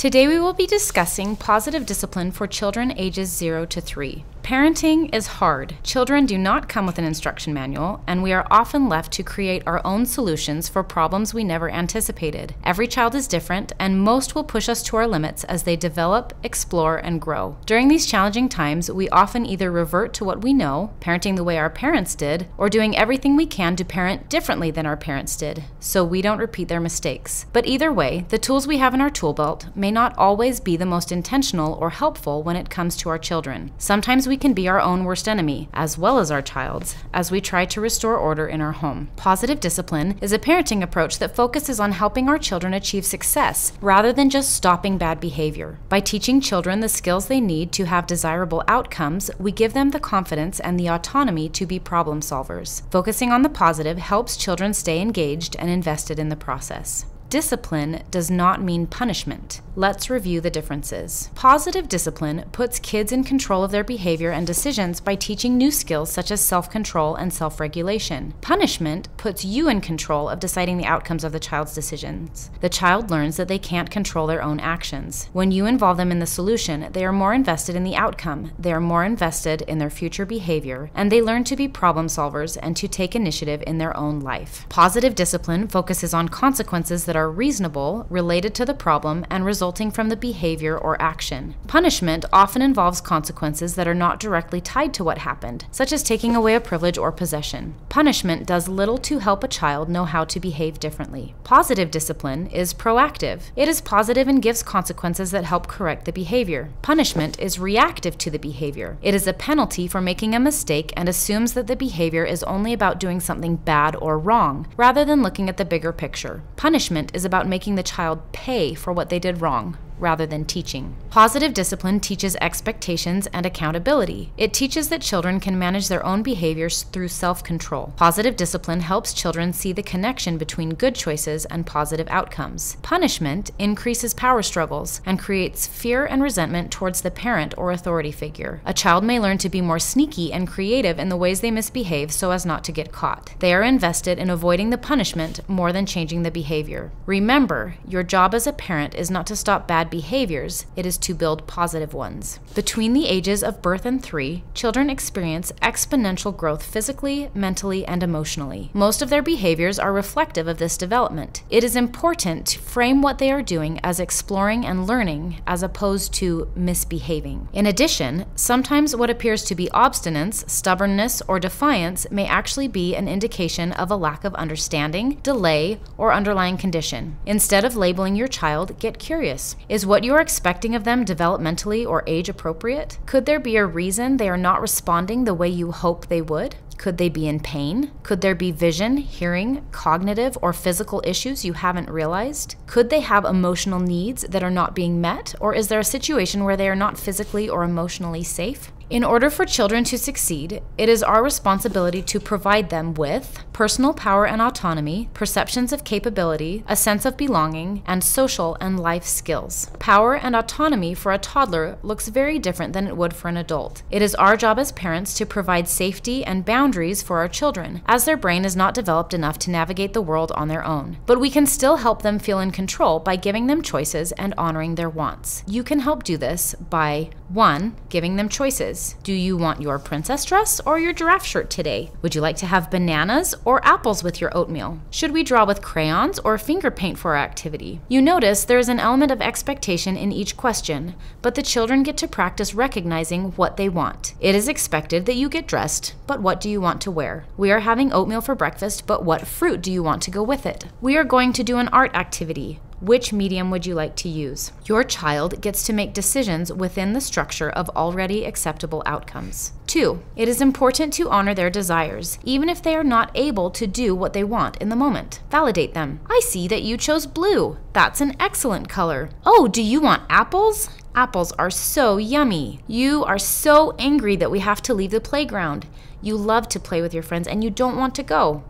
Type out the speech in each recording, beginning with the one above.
Today we will be discussing positive discipline for children ages 0 to 3. Parenting is hard. Children do not come with an instruction manual, and we are often left to create our own solutions for problems we never anticipated. Every child is different, and most will push us to our limits as they develop, explore, and grow. During these challenging times, we often either revert to what we know, parenting the way our parents did, or doing everything we can to parent differently than our parents did, so we don't repeat their mistakes. But either way, the tools we have in our tool belt may not always be the most intentional or helpful when it comes to our children. Sometimes we can be our own worst enemy, as well as our child's, as we try to restore order in our home. Positive discipline is a parenting approach that focuses on helping our children achieve success, rather than just stopping bad behavior. By teaching children the skills they need to have desirable outcomes, we give them the confidence and the autonomy to be problem solvers. Focusing on the positive helps children stay engaged and invested in the process. Discipline does not mean punishment. Let's review the differences. Positive discipline puts kids in control of their behavior and decisions by teaching new skills such as self-control and self-regulation. Punishment puts you in control of deciding the outcomes of the child's decisions. The child learns that they can't control their own actions. When you involve them in the solution, they are more invested in the outcome, they are more invested in their future behavior, and they learn to be problem solvers and to take initiative in their own life. Positive discipline focuses on consequences that are reasonable, related to the problem, and resulting from the behavior or action. Punishment often involves consequences that are not directly tied to what happened, such as taking away a privilege or possession. Punishment does little to help a child know how to behave differently. Positive discipline is proactive. It is positive and gives consequences that help correct the behavior. Punishment is reactive to the behavior. It is a penalty for making a mistake and assumes that the behavior is only about doing something bad or wrong, rather than looking at the bigger picture. Punishment is about making the child pay for what they did wrong, rather than teaching. Positive discipline teaches expectations and accountability. It teaches that children can manage their own behaviors through self-control. Positive discipline helps children see the connection between good choices and positive outcomes. Punishment increases power struggles and creates fear and resentment towards the parent or authority figure. A child may learn to be more sneaky and creative in the ways they misbehave so as not to get caught. They are invested in avoiding the punishment more than changing the behavior. Remember, your job as a parent is not to stop bad behaviors, it is to build positive ones. Between the ages of birth and 3, children experience exponential growth physically, mentally, and emotionally. Most of their behaviors are reflective of this development. It is important to frame what they are doing as exploring and learning as opposed to misbehaving. In addition, sometimes what appears to be obstinance, stubbornness, or defiance may actually be an indication of a lack of understanding, delay, or underlying condition. Instead of labeling your child, get curious. Is what you are expecting of them developmentally or age appropriate? Could there be a reason they are not responding the way you hope they would? Could they be in pain? Could there be vision, hearing, cognitive, or physical issues you haven't realized? Could they have emotional needs that are not being met? Or is there a situation where they are not physically or emotionally safe? In order for children to succeed, it is our responsibility to provide them with personal power and autonomy, perceptions of capability, a sense of belonging, and social and life skills. Power and autonomy for a toddler looks very different than it would for an adult. It is our job as parents to provide safety and boundaries for our children, as their brain is not developed enough to navigate the world on their own. But we can still help them feel in control by giving them choices and honoring their wants. You can help do this by 1. Giving them choices. Do you want your princess dress or your giraffe shirt today? Would you like to have bananas or apples with your oatmeal? Should we draw with crayons or finger paint for our activity? You notice there is an element of expectation in each question, but the children get to practice recognizing what they want. It is expected that you get dressed, but what do you want to wear? We are having oatmeal for breakfast, but what fruit do you want to go with it? We are going to do an art activity. Which medium would you like to use? Your child gets to make decisions within the structure of already acceptable outcomes. 2. It is important to honor their desires, even if they are not able to do what they want in the moment. Validate them. I see that you chose blue. That's an excellent color. Oh, do you want apples? Apples are so yummy. You are so angry that we have to leave the playground. You love to play with your friends and you don't want to go.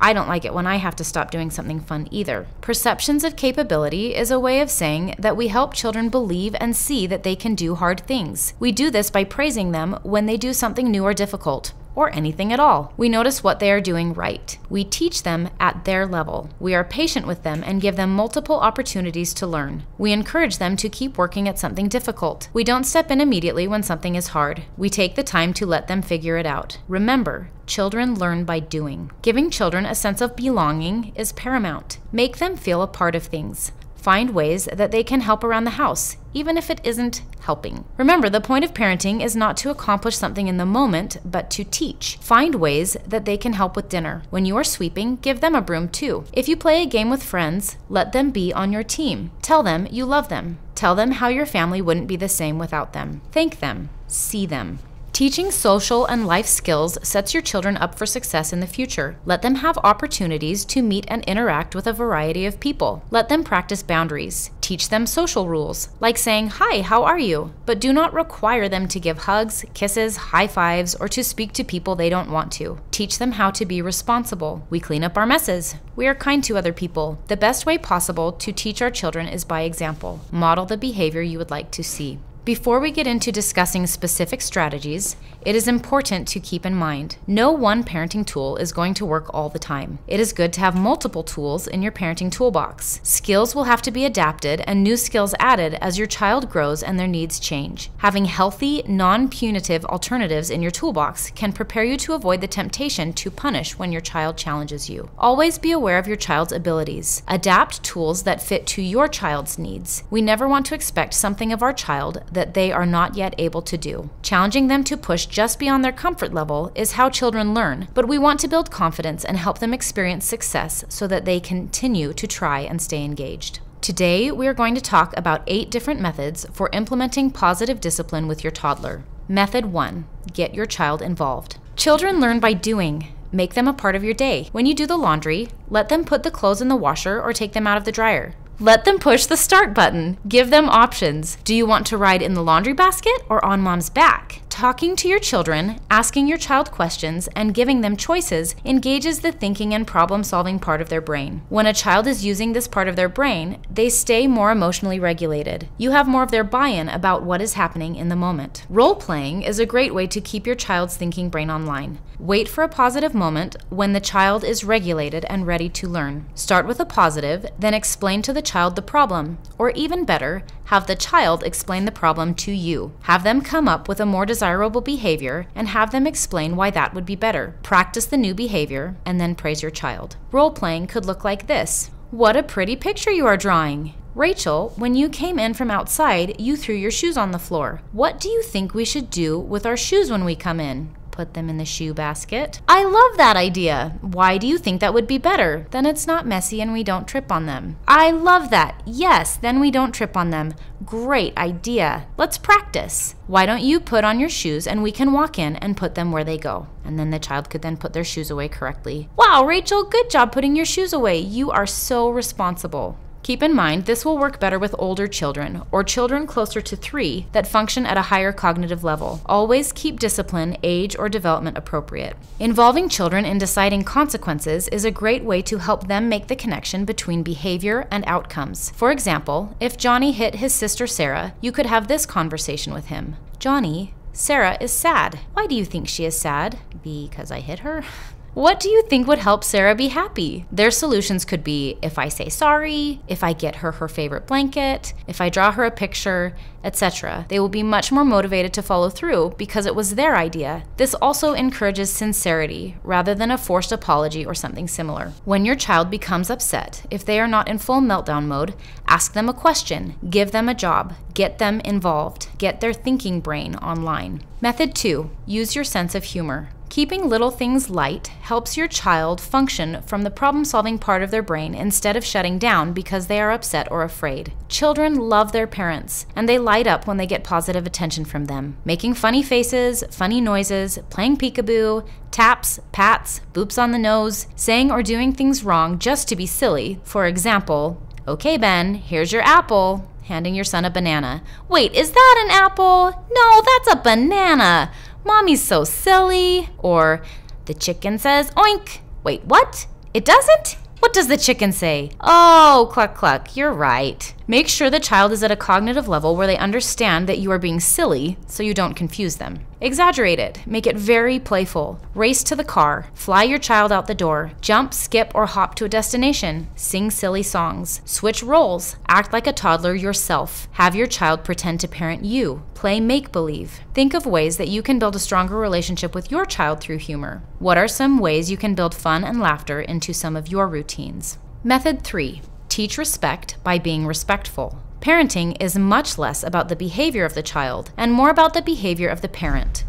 I don't like it when I have to stop doing something fun either. Perceptions of capability is a way of saying that we help children believe and see that they can do hard things. We do this by praising them when they do something new or difficult, or anything at all. We notice what they are doing right. We teach them at their level. We are patient with them and give them multiple opportunities to learn. We encourage them to keep working at something difficult. We don't step in immediately when something is hard. We take the time to let them figure it out. Remember, children learn by doing. Giving children a sense of belonging is paramount. Make them feel a part of things. Find ways that they can help around the house, even if it isn't helping. Remember, the point of parenting is not to accomplish something in the moment, but to teach. Find ways that they can help with dinner. When you are sweeping, give them a broom too. If you play a game with friends, let them be on your team. Tell them you love them. Tell them how your family wouldn't be the same without them. Thank them. See them. Teaching social and life skills sets your children up for success in the future. Let them have opportunities to meet and interact with a variety of people. Let them practice boundaries. Teach them social rules, like saying, "Hi, how are you?" But do not require them to give hugs, kisses, high fives, or to speak to people they don't want to. Teach them how to be responsible. We clean up our messes. We are kind to other people. The best way possible to teach our children is by example. Model the behavior you would like to see. Before we get into discussing specific strategies, it is important to keep in mind, no one parenting tool is going to work all the time. It is good to have multiple tools in your parenting toolbox. Skills will have to be adapted and new skills added as your child grows and their needs change. Having healthy, non-punitive alternatives in your toolbox can prepare you to avoid the temptation to punish when your child challenges you. Always be aware of your child's abilities. Adapt tools that fit to your child's needs. We never want to expect something of our child that they are not yet able to do. Challenging them to push just beyond their comfort level is how children learn, but we want to build confidence and help them experience success so that they continue to try and stay engaged. Today, we are going to talk about 8 different methods for implementing positive discipline with your toddler. Method 1, get your child involved. Children learn by doing. Make them a part of your day. When you do the laundry, let them put the clothes in the washer or take them out of the dryer. Let them push the start button. Give them options. Do you want to ride in the laundry basket or on mom's back? Talking to your children, asking your child questions, and giving them choices engages the thinking and problem-solving part of their brain. When a child is using this part of their brain, they stay more emotionally regulated. You have more of their buy-in about what is happening in the moment. Role-playing is a great way to keep your child's thinking brain online. Wait for a positive moment when the child is regulated and ready to learn. Start with a positive, then explain to the child the problem, or even better, have the child explain the problem to you. Have them come up with a more desirable behavior and have them explain why that would be better. Practice the new behavior and then praise your child. Role-playing could look like this. What a pretty picture you are drawing. Rachel, when you came in from outside, you threw your shoes on the floor. What do you think we should do with our shoes when we come in? Put them in the shoe basket. I love that idea. Why do you think that would be better? Then it's not messy and we don't trip on them. I love that. Yes, then we don't trip on them. Great idea. Let's practice. Why don't you put on your shoes and we can walk in and put them where they go? And then the child could then put their shoes away correctly. Wow, Rachel, good job putting your shoes away. You are so responsible. Keep in mind, this will work better with older children, or children closer to 3 that function at a higher cognitive level. Always keep discipline, age, or development appropriate. Involving children in deciding consequences is a great way to help them make the connection between behavior and outcomes. For example, if Johnny hit his sister Sarah, you could have this conversation with him. Johnny, Sarah is sad. Why do you think she is sad? Because I hit her? What do you think would help Sarah be happy? Their solutions could be if I say sorry, if I get her favorite blanket, if I draw her a picture, etc. They will be much more motivated to follow through because it was their idea. This also encourages sincerity rather than a forced apology or something similar. When your child becomes upset, if they are not in full meltdown mode, ask them a question, give them a job, get them involved, get their thinking brain online. Method 2, use your sense of humor. Keeping little things light helps your child function from the problem-solving part of their brain instead of shutting down because they are upset or afraid. Children love their parents, and they light up when they get positive attention from them. Making funny faces, funny noises, playing peekaboo, taps, pats, boops on the nose, saying or doing things wrong just to be silly. For example, "Okay, Ben, here's your apple." Handing your son a banana. "Wait, is that an apple? No, that's a banana. Mommy's so silly." Or, "The chicken says oink." "Wait, what? It doesn't? What does the chicken say?" "Oh, cluck cluck, you're right." Make sure the child is at a cognitive level where they understand that you are being silly so you don't confuse them. Exaggerate it. Make it very playful. Race to the car. Fly your child out the door. Jump, skip, or hop to a destination. Sing silly songs. Switch roles. Act like a toddler yourself. Have your child pretend to parent you. Play make-believe. Think of ways that you can build a stronger relationship with your child through humor. What are some ways you can build fun and laughter into some of your routines? Method 3. Teach respect by being respectful. Parenting is much less about the behavior of the child and more about the behavior of the parent.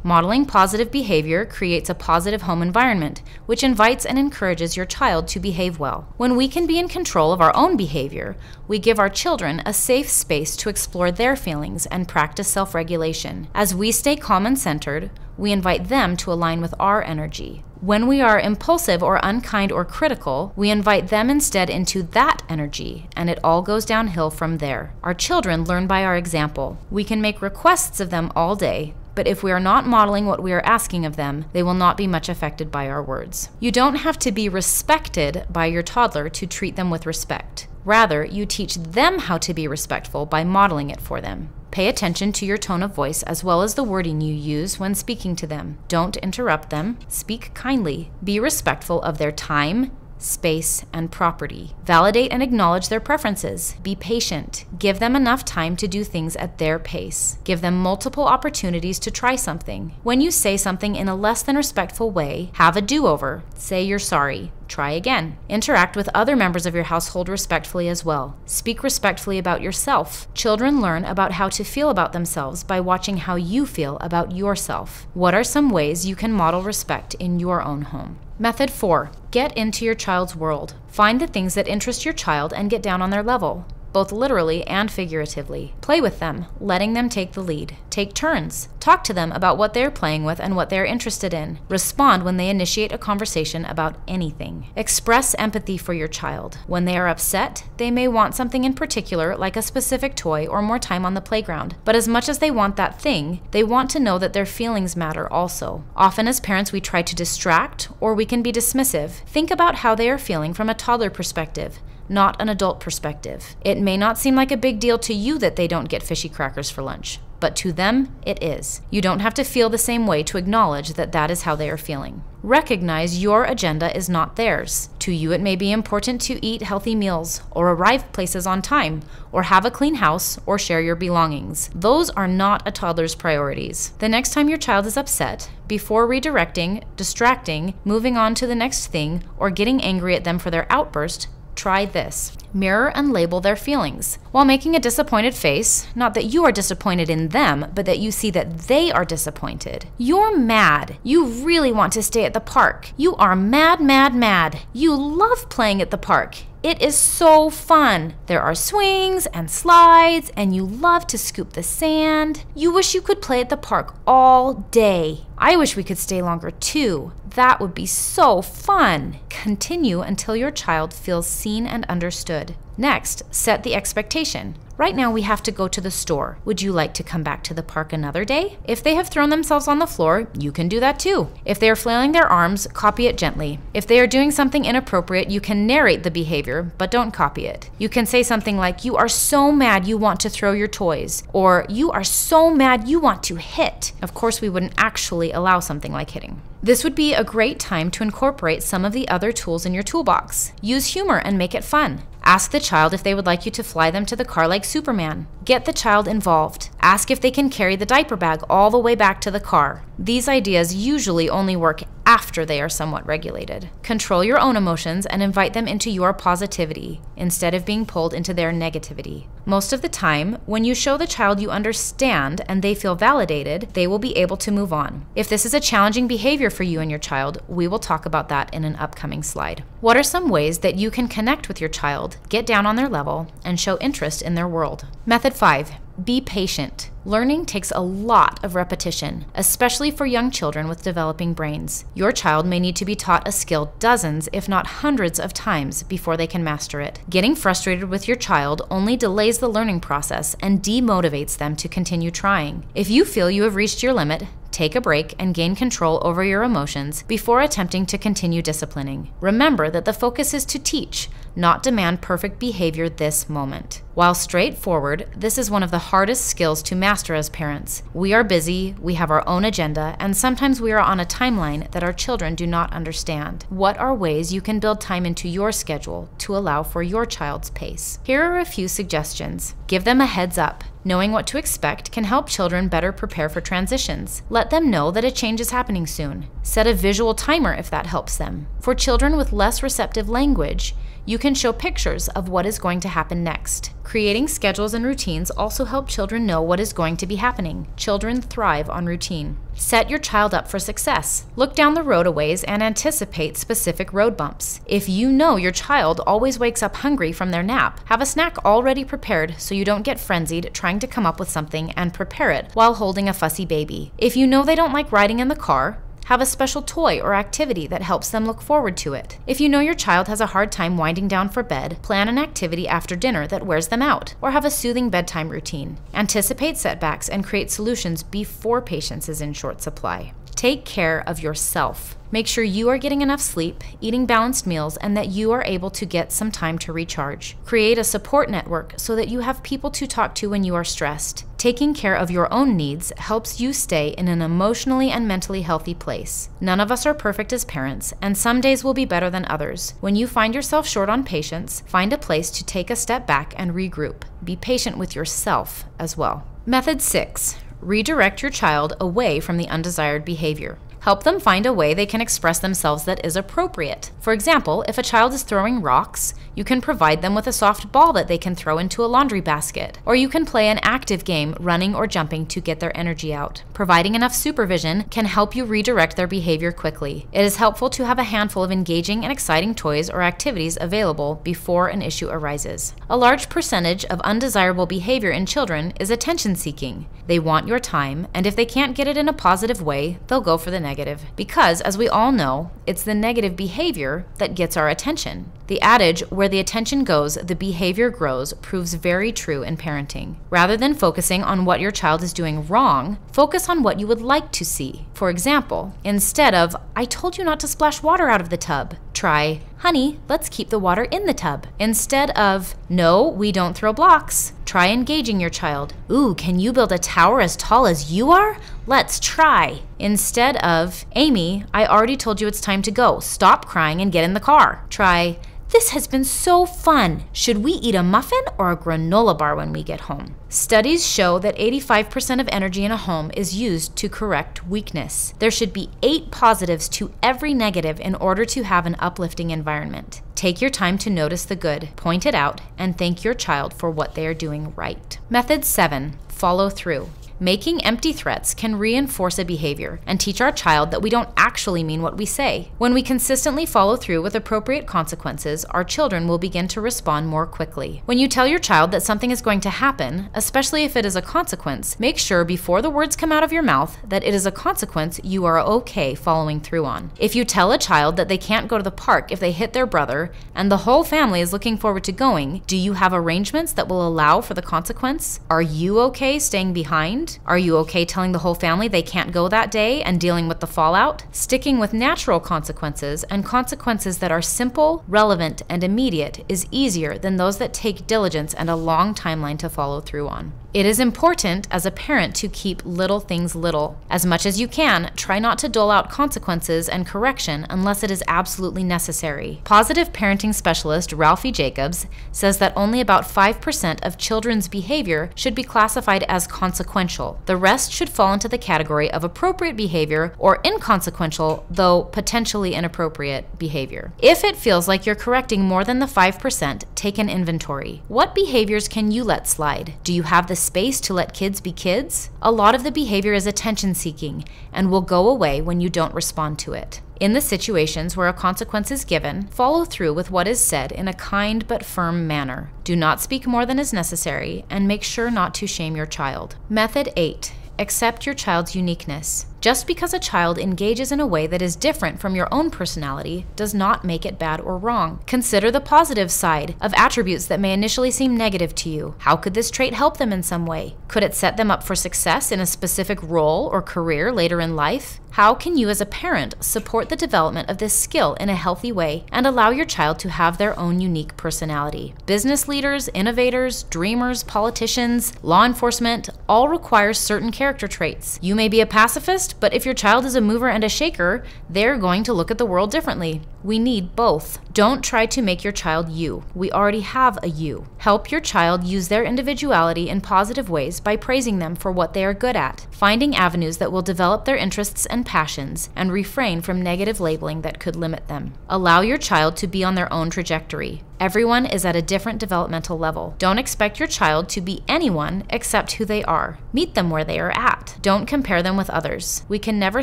Modeling positive behavior creates a positive home environment, which invites and encourages your child to behave well. When we can be in control of our own behavior, we give our children a safe space to explore their feelings and practice self-regulation. As we stay calm and centered, we invite them to align with our energy. When we are impulsive or unkind or critical, we invite them instead into that energy, and it all goes downhill from there. Our children learn by our example. We can make requests of them all day, but if we are not modeling what we are asking of them, they will not be much affected by our words. You don't have to be respected by your toddler to treat them with respect. Rather, you teach them how to be respectful by modeling it for them. Pay attention to your tone of voice as well as the wording you use when speaking to them. Don't interrupt them. Speak kindly. Be respectful of their time, space, and property. Validate and acknowledge their preferences. Be patient. Give them enough time to do things at their pace. Give them multiple opportunities to try something. When you say something in a less than respectful way, have a do-over. Say you're sorry. Try again. Interact with other members of your household respectfully as well. Speak respectfully about yourself. Children learn about how to feel about themselves by watching how you feel about yourself. What are some ways you can model respect in your own home? Method 4. Get into your child's world. Find the things that interest your child and get down on their level, both literally and figuratively. Play with them, letting them take the lead. Take turns. Talk to them about what they're playing with and what they're interested in. Respond when they initiate a conversation about anything. Express empathy for your child. When they are upset, they may want something in particular, like a specific toy or more time on the playground. But as much as they want that thing, they want to know that their feelings matter also. Often as parents, we try to distract or we can be dismissive. Think about how they are feeling from a toddler perspective, not an adult perspective. It may not seem like a big deal to you that they don't get fishy crackers for lunch, but to them, it is. You don't have to feel the same way to acknowledge that that is how they are feeling. Recognize your agenda is not theirs. To you, it may be important to eat healthy meals, or arrive places on time, or have a clean house, or share your belongings. Those are not a toddler's priorities. The next time your child is upset, before redirecting, distracting, moving on to the next thing, or getting angry at them for their outburst, try this. Mirror and label their feelings. While making a disappointed face, not that you are disappointed in them, but that you see that they are disappointed. You're mad. You really want to stay at the park. You are mad, mad, mad. You love playing at the park. It is so fun. There are swings and slides, and you love to scoop the sand. You wish you could play at the park all day. I wish we could stay longer too. That would be so fun. Continue until your child feels seen and understood. Next, set the expectation. Right now we have to go to the store. Would you like to come back to the park another day? If they have thrown themselves on the floor, you can do that too. If they are flailing their arms, copy it gently. If they are doing something inappropriate, you can narrate the behavior, but don't copy it. You can say something like, "You are so mad you want to throw your toys," or "You are so mad you want to hit." Of course, we wouldn't actually allow something like hitting. This would be a great time to incorporate some of the other tools in your toolbox. Use humor and make it fun. Ask the child if they would like you to fly them to the car like Superman. Get the child involved. Ask if they can carry the diaper bag all the way back to the car. These ideas usually only work after they are somewhat regulated. Control your own emotions and invite them into your positivity instead of being pulled into their negativity. Most of the time, when you show the child you understand and they feel validated, they will be able to move on. If this is a challenging behavior for you and your child, we will talk about that in an upcoming slide. What are some ways that you can connect with your child, get down on their level, and show interest in their world? Method 5. Be patient. Learning takes a lot of repetition, especially for young children with developing brains. Your child may need to be taught a skill dozens, if not hundreds of times before they can master it. Getting frustrated with your child only delays the learning process and demotivates them to continue trying. If you feel you have reached your limit, take a break and gain control over your emotions before attempting to continue disciplining. Remember that the focus is to teach, not demand perfect behavior this moment. While straightforward, this is one of the hardest skills to master as parents. We are busy, we have our own agenda, and sometimes we are on a timeline that our children do not understand. What are ways you can build time into your schedule to allow for your child's pace? Here are a few suggestions. Give them a heads up. Knowing what to expect can help children better prepare for transitions. Let them know that a change is happening soon. Set a visual timer if that helps them. For children with less receptive language, you can show pictures of what is going to happen next. Creating schedules and routines also help children know what is going to be happening. Children thrive on routine. Set your child up for success. Look down the road a ways and anticipate specific road bumps. If you know your child always wakes up hungry from their nap, have a snack already prepared so you don't get frenzied trying to come up with something and prepare it while holding a fussy baby. If you know they don't like riding in the car, have a special toy or activity that helps them look forward to it. If you know your child has a hard time winding down for bed, plan an activity after dinner that wears them out, or have a soothing bedtime routine. Anticipate setbacks and create solutions before patience is in short supply. Take care of yourself. Make sure you are getting enough sleep, eating balanced meals, and that you are able to get some time to recharge. Create a support network so that you have people to talk to when you are stressed. Taking care of your own needs helps you stay in an emotionally and mentally healthy place. None of us are perfect as parents, and some days will be better than others. When you find yourself short on patience, find a place to take a step back and regroup. Be patient with yourself as well. Method 6. Redirect your child away from the undesired behavior. Help them find a way they can express themselves that is appropriate. For example, if a child is throwing rocks, you can provide them with a soft ball that they can throw into a laundry basket. Or you can play an active game, running or jumping, to get their energy out. Providing enough supervision can help you redirect their behavior quickly. It is helpful to have a handful of engaging and exciting toys or activities available before an issue arises. A large percentage of undesirable behavior in children is attention seeking. They want your time, and if they can't get it in a positive way, they'll go for the negative. Because, as we all know, it's the negative behavior that gets our attention. The adage, where the attention goes, the behavior grows, proves very true in parenting. Rather than focusing on what your child is doing wrong, focus on what you would like to see. For example, instead of, "I told you not to splash water out of the tub," try, "Honey, let's keep the water in the tub." Instead of, "No, we don't throw blocks," try engaging your child. "Ooh, can you build a tower as tall as you are? Let's try." Instead of, "Amy, I already told you it's time to go. Stop crying and get in the car." Try, "This has been so fun. Should we eat a muffin or a granola bar when we get home?" Studies show that 85% of energy in a home is used to correct weakness. There should be 8 positives to every negative in order to have an uplifting environment. Take your time to notice the good, point it out, and thank your child for what they are doing right. Method 7. Follow through. Making empty threats can reinforce a behavior and teach our child that we don't actually mean what we say. When we consistently follow through with appropriate consequences, our children will begin to respond more quickly. When you tell your child that something is going to happen, especially if it is a consequence, make sure before the words come out of your mouth that it is a consequence you are okay following through on. If you tell a child that they can't go to the park if they hit their brother, and the whole family is looking forward to going, do you have arrangements that will allow for the consequence? Are you okay staying behind? Are you okay telling the whole family they can't go that day and dealing with the fallout? Sticking with natural consequences and consequences that are simple, relevant, and immediate is easier than those that take diligence and a long timeline to follow through on. It is important as a parent to keep little things little. As much as you can, try not to dole out consequences and correction unless it is absolutely necessary. Positive parenting specialist Ralphie Jacobs says that only about 5% of children's behavior should be classified as consequential. The rest should fall into the category of appropriate behavior or inconsequential, though potentially inappropriate behavior. If it feels like you're correcting more than the 5%, take an inventory. What behaviors can you let slide? Do you have the space to let kids be kids? A lot of the behavior is attention seeking and will go away when you don't respond to it. In the situations where a consequence is given, follow through with what is said in a kind but firm manner. Do not speak more than is necessary, and make sure not to shame your child. Method 8. Accept your child's uniqueness. Just because a child engages in a way that is different from your own personality does not make it bad or wrong. Consider the positive side of attributes that may initially seem negative to you. How could this trait help them in some way? Could it set them up for success in a specific role or career later in life? How can you as a parent support the development of this skill in a healthy way and allow your child to have their own unique personality? Business leaders, innovators, dreamers, politicians, law enforcement all require certain character traits. You may be a pacifist, but if your child is a mover and a shaker, they're going to look at the world differently. We need both. Don't try to make your child you. We already have a you. Help your child use their individuality in positive ways by praising them for what they are good at, finding avenues that will develop their interests and passions, and refrain from negative labeling that could limit them. Allow your child to be on their own trajectory. Everyone is at a different developmental level. Don't expect your child to be anyone except who they are. Meet them where they are at. Don't compare them with others. We can never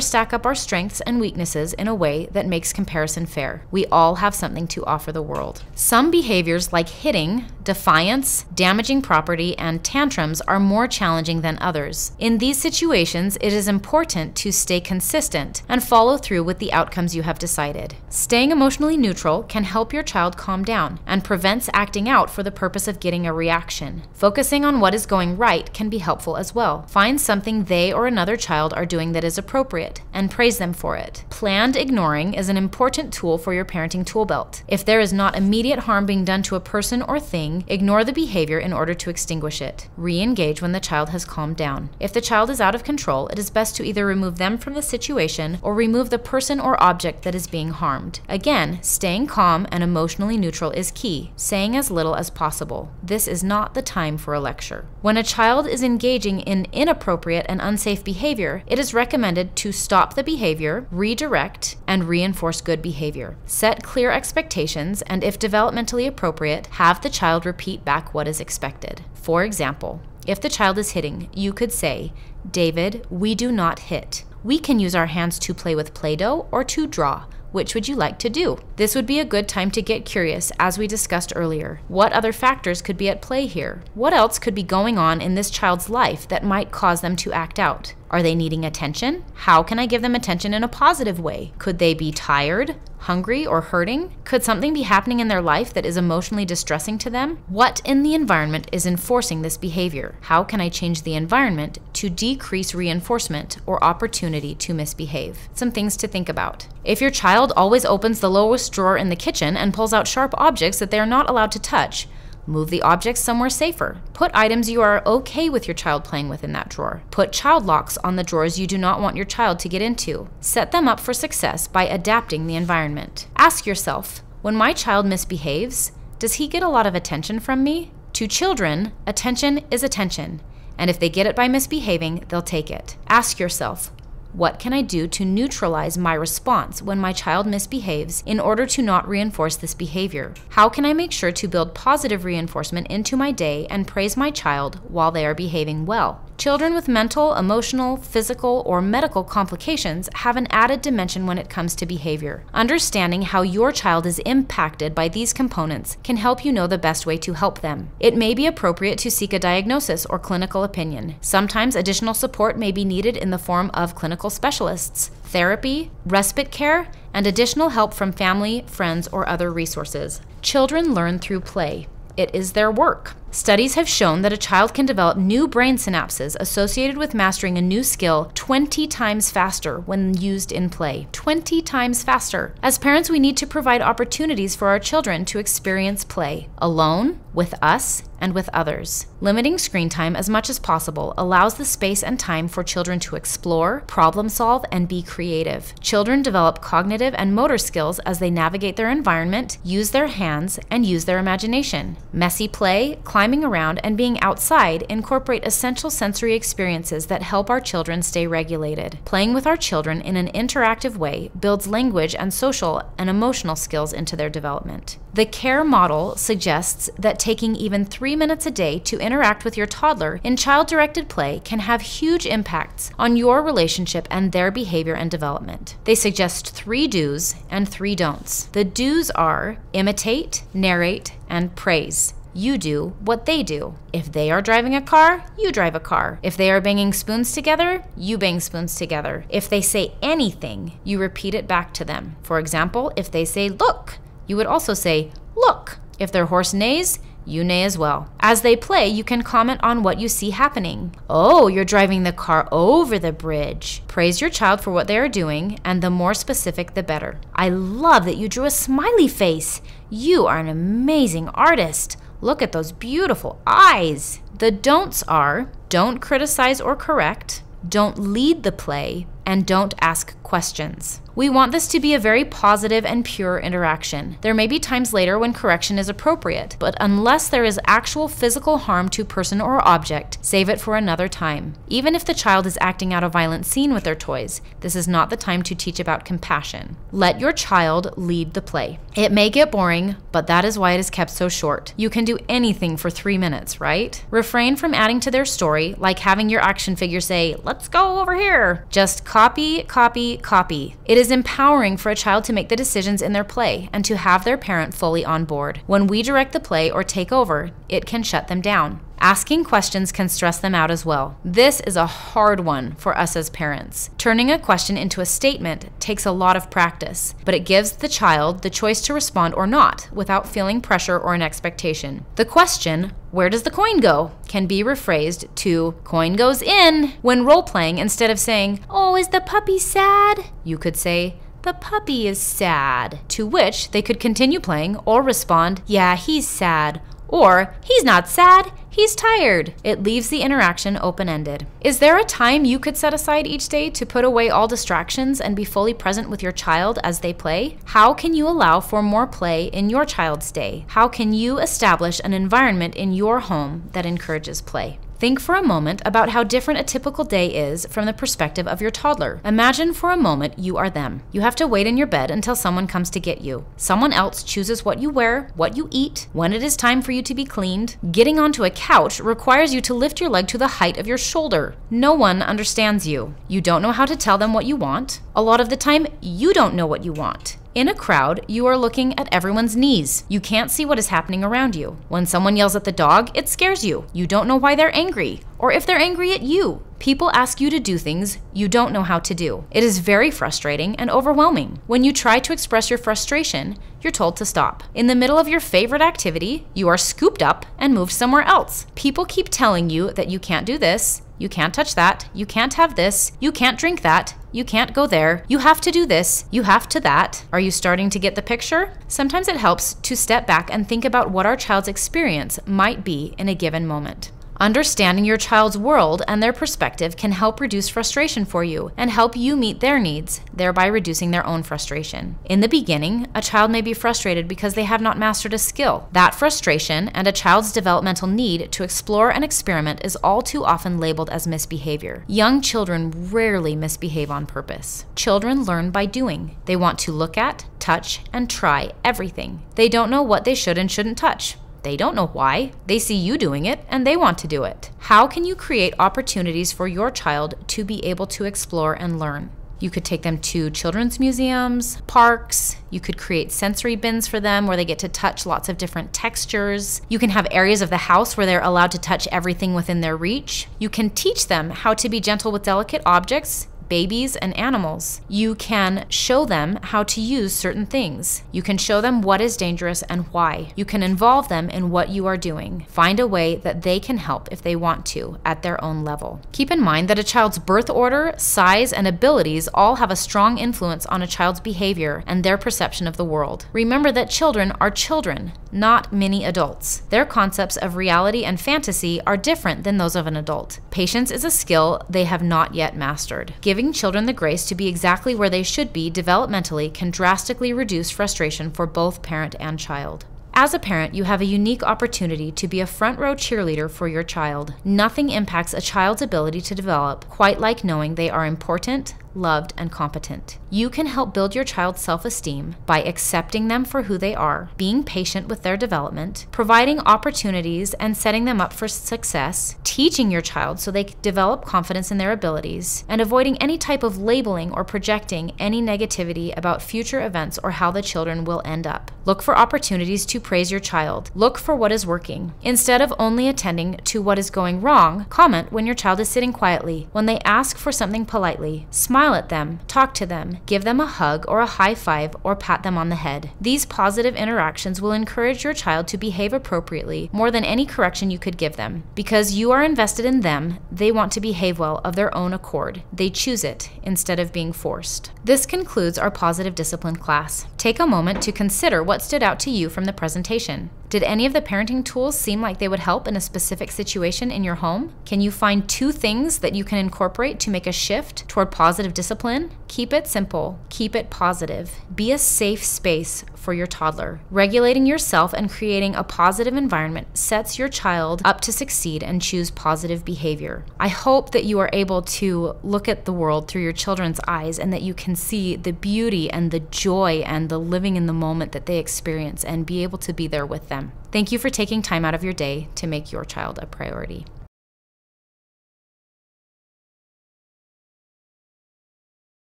stack up our strengths and weaknesses in a way that makes comparison fair. We all have something to offer the world. Some behaviors like hitting, defiance, damaging property, and tantrums are more challenging than others. In these situations, it is important to stay consistent and follow through with the outcomes you have decided. Staying emotionally neutral can help your child calm down and prevents acting out for the purpose of getting a reaction. Focusing on what is going right can be helpful as well. Find something they or another child are doing that is appropriate and praise them for it. Planned ignoring is an important tool for your parenting tool belt. If there is not immediate harm being done to a person or thing, ignore the behavior in order to extinguish it. Re-engage when the child has calmed down. If the child is out of control, it is best to either remove them from the situation or remove the person or object that is being harmed. Again, staying calm and emotionally neutral is key, saying as little as possible. This is not the time for a lecture. When a child is engaging in inappropriate and unsafe behavior, it is recommended to stop the behavior, redirect, and reinforce good behavior. Set clear expectations, and if developmentally appropriate, have the child repeat back what is expected. For example, if the child is hitting, you could say, "David, we do not hit. We can use our hands to play with Play-Doh or to draw. Which would you like to do?" This would be a good time to get curious, as we discussed earlier. What other factors could be at play here? What else could be going on in this child's life that might cause them to act out? Are they needing attention? How can I give them attention in a positive way? Could they be tired, hungry, or hurting? Could something be happening in their life that is emotionally distressing to them? What in the environment is enforcing this behavior? How can I change the environment to decrease reinforcement or opportunity to misbehave? Some things to think about. If your child always opens the lowest drawer in the kitchen and pulls out sharp objects that they are not allowed to touch, move the objects somewhere safer. Put items you are okay with your child playing with in that drawer. Put child locks on the drawers you do not want your child to get into. Set them up for success by adapting the environment. Ask yourself, when my child misbehaves, does he get a lot of attention from me? To children, attention is attention, and if they get it by misbehaving, they'll take it. Ask yourself, what can I do to neutralize my response when my child misbehaves in order to not reinforce this behavior? How can I make sure to build positive reinforcement into my day and praise my child while they are behaving well? Children with mental, emotional, physical, or medical complications have an added dimension when it comes to behavior. Understanding how your child is impacted by these components can help you know the best way to help them. It may be appropriate to seek a diagnosis or clinical opinion. Sometimes additional support may be needed in the form of clinical specialists, therapy, respite care, and additional help from family, friends, or other resources. Children learn through play. It is their work. Studies have shown that a child can develop new brain synapses associated with mastering a new skill 20 times faster when used in play. 20 times faster. As parents, we need to provide opportunities for our children to experience play, alone, with us, and with others. Limiting screen time as much as possible allows the space and time for children to explore, problem solve, and be creative. Children develop cognitive and motor skills as they navigate their environment, use their hands, and use their imagination. Messy play, climbing around, and being outside incorporate essential sensory experiences that help our children stay regulated. Playing with our children in an interactive way builds language and social and emotional skills into their development. The CARE model suggests that taking even 3 minutes a day to interact with your toddler in child-directed play can have huge impacts on your relationship and their behavior and development. They suggest 3 do's and 3 don'ts. The do's are imitate, narrate, and praise. you do what they do. If they are driving a car, you drive a car. If they are banging spoons together, you bang spoons together. If they say anything, you repeat it back to them. For example, if they say, look, you would also say, look. If their horse neighs, you neigh as well. As they play, you can comment on what you see happening. Oh, you're driving the car over the bridge. Praise your child for what they are doing, and the more specific, the better. I love that you drew a smiley face. You are an amazing artist. Look at those beautiful eyes. The don'ts are, don't criticize or correct, don't lead the play, and don't ask questions. We want this to be a very positive and pure interaction. There may be times later when correction is appropriate, but unless there is actual physical harm to person or object, save it for another time. Even if the child is acting out a violent scene with their toys, this is not the time to teach about compassion. Let your child lead the play. It may get boring, but that is why it is kept so short. You can do anything for 3 minutes, right? Refrain from adding to their story, like having your action figure say, let's go over here. Just copy, copy, copy. It is empowering for a child to make the decisions in their play and to have their parent fully on board. When we direct the play or take over, it can shut them down. Asking questions can stress them out as well. This is a hard one for us as parents. Turning a question into a statement takes a lot of practice, but it gives the child the choice to respond or not without feeling pressure or an expectation. The question, where does the coin go, can be rephrased to coin goes in when role-playing. Instead of saying, oh, is the puppy sad? You could say, the puppy is sad, to which they could continue playing or respond, yeah, he's sad. Or, he's not sad, he's tired. It leaves the interaction open-ended. Is there a time you could set aside each day to put away all distractions and be fully present with your child as they play? How can you allow for more play in your child's day? How can you establish an environment in your home that encourages play? Think for a moment about how different a typical day is from the perspective of your toddler. Imagine for a moment you are them. You have to wait in your bed until someone comes to get you. Someone else chooses what you wear, what you eat, when it is time for you to be cleaned. Getting onto a couch requires you to lift your leg to the height of your shoulder. No one understands you. You don't know how to tell them what you want. A lot of the time, you don't know what you want. In a crowd, you are looking at everyone's knees. You can't see what is happening around you. When someone yells at the dog, it scares you. You don't know why they're angry, or if they're angry at you. People ask you to do things you don't know how to do. It is very frustrating and overwhelming. When you try to express your frustration, you're told to stop. In the middle of your favorite activity, you are scooped up and moved somewhere else. People keep telling you that you can't do this, you can't touch that, you can't have this, you can't drink that, you can't go there, you have to do this, you have to that. Are you starting to get the picture? Sometimes it helps to step back and think about what our child's experience might be in a given moment. Understanding your child's world and their perspective can help reduce frustration for you and help you meet their needs, thereby reducing their own frustration. In the beginning, a child may be frustrated because they have not mastered a skill. That frustration and a child's developmental need to explore and experiment is all too often labeled as misbehavior. Young children rarely misbehave on purpose. Children learn by doing. They want to look at, touch, and try everything. They don't know what they should and shouldn't touch. They don't know why. They see you doing it and they want to do it. How can you create opportunities for your child to be able to explore and learn? You could take them to children's museums, parks. You could create sensory bins for them where they get to touch lots of different textures. You can have areas of the house where they're allowed to touch everything within their reach. You can teach them how to be gentle with delicate objects, babies, and animals. You can show them how to use certain things. You can show them what is dangerous and why. You can involve them in what you are doing. Find a way that they can help if they want to at their own level. Keep in mind that a child's birth order, size, and abilities all have a strong influence on a child's behavior and their perception of the world. Remember that children are children, not mini adults. Their concepts of reality and fantasy are different than those of an adult. Patience is a skill they have not yet mastered. Giving children the grace to be exactly where they should be developmentally can drastically reduce frustration for both parent and child. As a parent, you have a unique opportunity to be a front-row cheerleader for your child. Nothing impacts a child's ability to develop quite like knowing they are important, loved, and competent. You can help build your child's self-esteem by accepting them for who they are, being patient with their development, providing opportunities and setting them up for success, teaching your child so they develop confidence in their abilities, and avoiding any type of labeling or projecting any negativity about future events or how the children will end up. Look for opportunities to praise your child. Look for what is working. Instead of only attending to what is going wrong, comment when your child is sitting quietly, when they ask for something politely. Smile at them, talk to them, give them a hug or a high five, or pat them on the head. These positive interactions will encourage your child to behave appropriately more than any correction you could give them. Because you are invested in them, they want to behave well of their own accord. They choose it instead of being forced. This concludes our positive discipline class. Take a moment to consider what stood out to you from the presentation. Did any of the parenting tools seem like they would help in a specific situation in your home? Can you find 2 things that you can incorporate to make a shift toward positive discipline? Keep it simple. Keep it positive. Be a safe space for your toddler. Regulating yourself and creating a positive environment sets your child up to succeed and choose positive behavior. I hope that you are able to look at the world through your children's eyes and that you can see the beauty and the joy and the living in the moment that they experience and be able to be there with them. Thank you for taking time out of your day to make your child a priority.